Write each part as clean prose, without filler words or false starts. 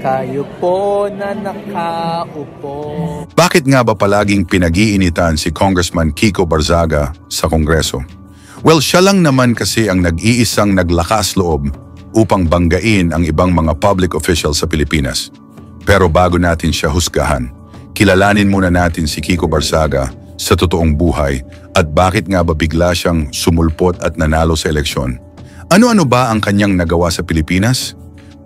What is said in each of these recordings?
Kayo po na nakaupo. Bakit nga ba palaging pinag-iinitan si Congressman Kiko Barzaga sa Kongreso? Well, siya lang naman kasi ang nag-iisang naglakas loob upang banggain ang ibang mga public officials sa Pilipinas. Pero bago natin siya husgahan, kilalanin muna natin si Kiko Barzaga sa totoong buhay at bakit nga ba bigla siyang sumulpot at nanalo sa eleksyon. Ano-ano ba ang kanyang nagawa sa Pilipinas?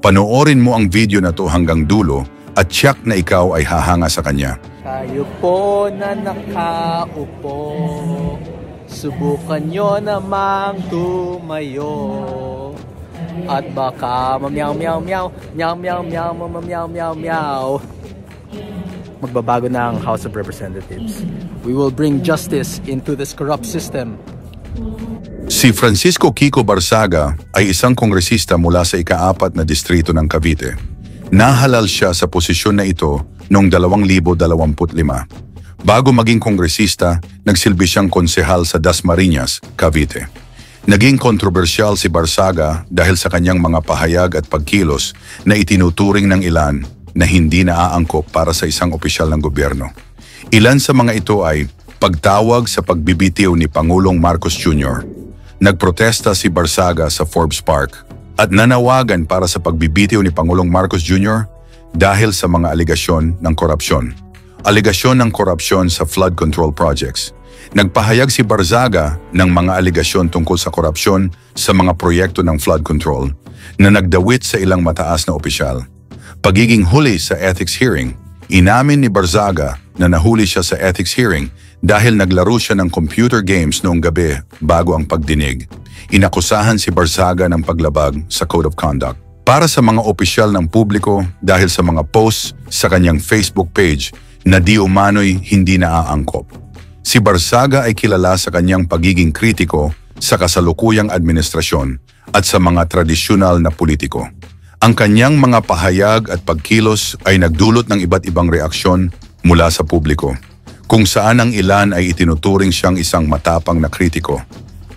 Panoorin mo ang video na to hanggang dulo at tiyak na ikaw ay hahanga sa kanya. Kayo po na nakaupo, subukan nyo namang tumayo. At baka mamyaw. Magbabago na ang House of Representatives. We will bring justice into this corrupt system. Si Francisco Kiko Barzaga ay isang kongresista mula sa ika-4 na distrito ng Cavite. Nahalal siya sa posisyon na ito noong 2025. Bago maging kongresista, nagsilbi siyang konsehal sa Dasmariñas, Cavite. Naging kontrobersyal si Barzaga dahil sa kanyang mga pahayag at pagkilos na itinuturing ng ilan na hindi naaangkop para sa isang opisyal ng gobyerno. Ilan sa mga ito ay pagtawag sa pagbibitiw ni Pangulong Marcos Jr. Nagprotesta si Barzaga sa Forbes Park at nanawagan para sa pagbibitiw ni Pangulong Marcos Jr. dahil sa mga aligasyon ng korupsyon. Aligasyon ng korupsyon sa flood control projects. Nagpahayag si Barzaga ng mga aligasyon tungkol sa korupsyon sa mga proyekto ng flood control na nagdawit sa ilang mataas na opisyal. Pagiging huli sa ethics hearing, inamin ni Barzaga na nahuli siya sa ethics hearing dahil naglaro siya ng computer games noong gabi bago ang pagdinig. Inakusahan si Barzaga ng paglabag sa Code of Conduct. Para sa mga opisyal ng publiko dahil sa mga posts sa kanyang Facebook page na di umano'y hindi naaangkop. Si Barzaga ay kilala sa kanyang pagiging kritiko sa kasalukuyang administrasyon at sa mga tradisyonal na politiko. Ang kanyang mga pahayag at pagkilos ay nagdulot ng iba't ibang reaksyon mula sa publiko, kung saan ang ilan ay itinuturing siyang isang matapang na kritiko,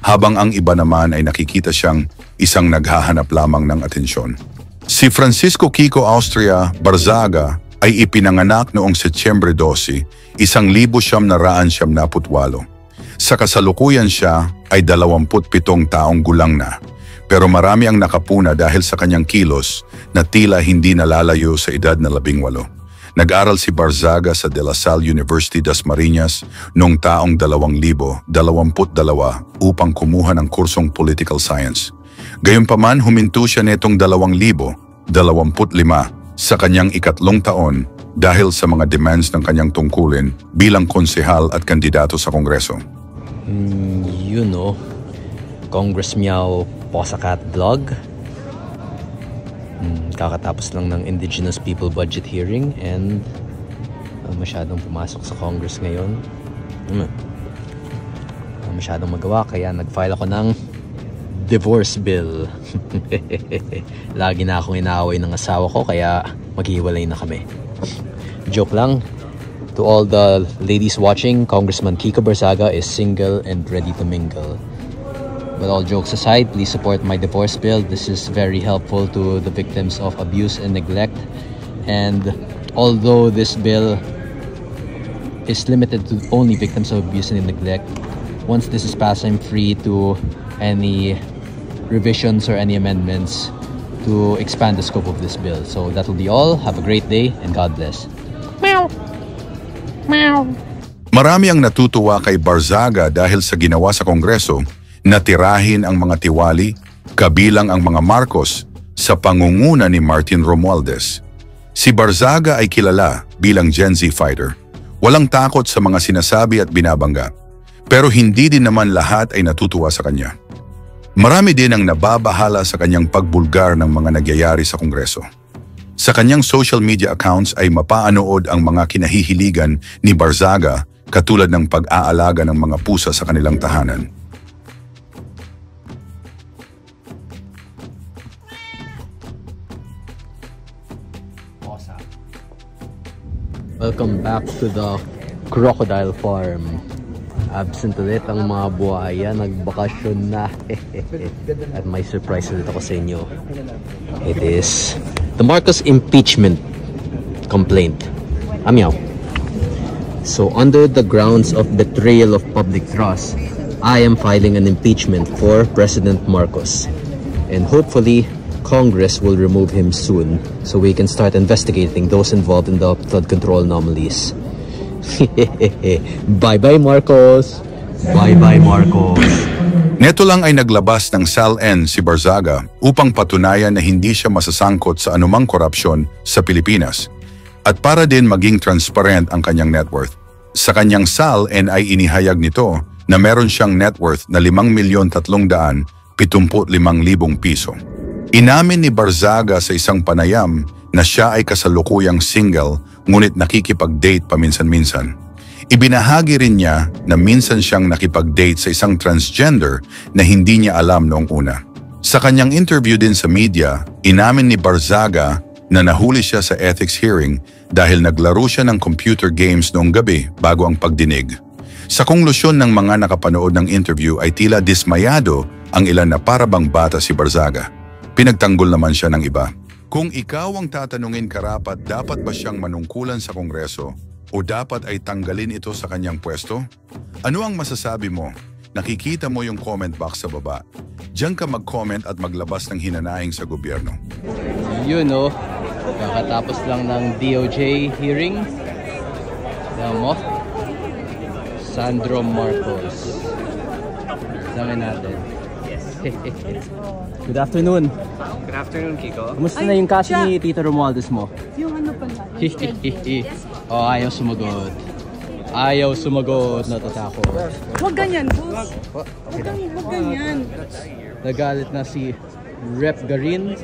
habang ang iba naman ay nakikita siyang isang naghahanap lamang ng atensyon. Si Francisco Kiko Austria Barzaga ay ipinanganak noong Setyembre 12, 1978. Sa kasalukuyan siya ay 27 taong gulang na, pero marami ang nakapuna dahil sa kanyang kilos na tila hindi nalalayo sa edad na 18. Nag-aral si Barzaga sa De La Salle University Dasmariñas noong taong 2022 upang kumuha ng kursong Political Science. Gayunpaman, huminto siya netong 2025 sa kanyang ikatlong taon dahil sa mga demands ng kanyang tungkulin bilang konsehal at kandidato sa Kongreso. Congress Meow Posacat Vlog. Kakatapos lang ng Indigenous People Budget Hearing and masyadong pumasok sa Congress ngayon. Masyadong magawa kaya nag-file ako ng divorce bill. Lagi na akong inaaway ng asawa ko kaya maghiwalay na kami. Joke lang. To all the ladies watching, Congressman Kiko Barzaga is single and ready to mingle. But all jokes aside, please support my divorce bill. This is very helpful to the victims of abuse and neglect. And although this bill is limited to only victims of abuse and neglect, once this is passed, I'm free to any revisions or any amendments to expand the scope of this bill. So that will be all. Have a great day and God bless. Meow. Meow. Marami ang natutuwa kay Barzaga dahil sa ginawa sa Kongreso na tirahin ang mga tiwali, kabilang ang mga Marcos sa pangunguna ni Martin Romualdez. Si Barzaga ay kilala bilang Gen Z fighter. Walang takot sa mga sinasabi at binabangga. Pero hindi din naman lahat ay natutuwa sa kanya. Marami din ang nababahala sa kanyang pagbulgar ng mga nagyayari sa Kongreso. Sa kanyang social media accounts ay mapaanood ang mga kinahihiligan ni Barzaga katulad ng pag-aalaga ng mga pusa sa kanilang tahanan. Welcome back to the Crocodile Farm. Absent ulit ang mga buhaya, nagbakasyon na. At may surprise ulit ako sa inyo. It is The Marcos impeachment complaint. Amyaw. So under the grounds of betrayal of public trust, I am filing an impeachment for President Marcos. And hopefully, Congress will remove him soon so we can start investigating those involved in the flood control anomalies. Bye-bye, Marcos! Bye-bye, Marcos! Neto lang ay naglabas ng SALN si Barzaga upang patunayan na hindi siya masasangkot sa anumang korupsyon sa Pilipinas. At para din maging transparent ang kanyang net worth. Sa kanyang SALN ay inihayag nito na meron siyang net worth na 5,375,000 piso. Inamin ni Barzaga sa isang panayam na siya ay kasalukuyang single ngunit nakikipag-date paminsan-minsan. Ibinahagi rin niya na minsan siyang nakipag-date sa isang transgender na hindi niya alam noong una. Sa kanyang interview din sa media, inamin ni Barzaga na nahuli siya sa ethics hearing dahil naglaro siya ng computer games noong gabi bago ang pagdinig. Sa konklusyon ng mga nakapanood ng interview ay tila dismayado ang ilan na parabang bata si Barzaga. Pinagtanggol naman siya ng iba. Kung ikaw ang tatanungin karapat, dapat ba siyang manungkulan sa Kongreso o dapat ay tanggalin ito sa kanyang pwesto? Ano ang masasabi mo? Nakikita mo yung comment box sa baba. Diyan ka mag-comment at maglabas ng hinanaing sa gobyerno. Yun no, kakatapos lang ng DOJ hearing. Tignan mo, Sandro Marcos. Samin natin. Good afternoon. Good afternoon, Kiko. Kumusta na yung cash ni Tito Romualdez mo? Yung ano pala? Oh, ayaw sumagot. Ayaw sumagot, natatakot. Huwag ganyan, boss. Huwag ganyan. Nagalit na si Rep Garin.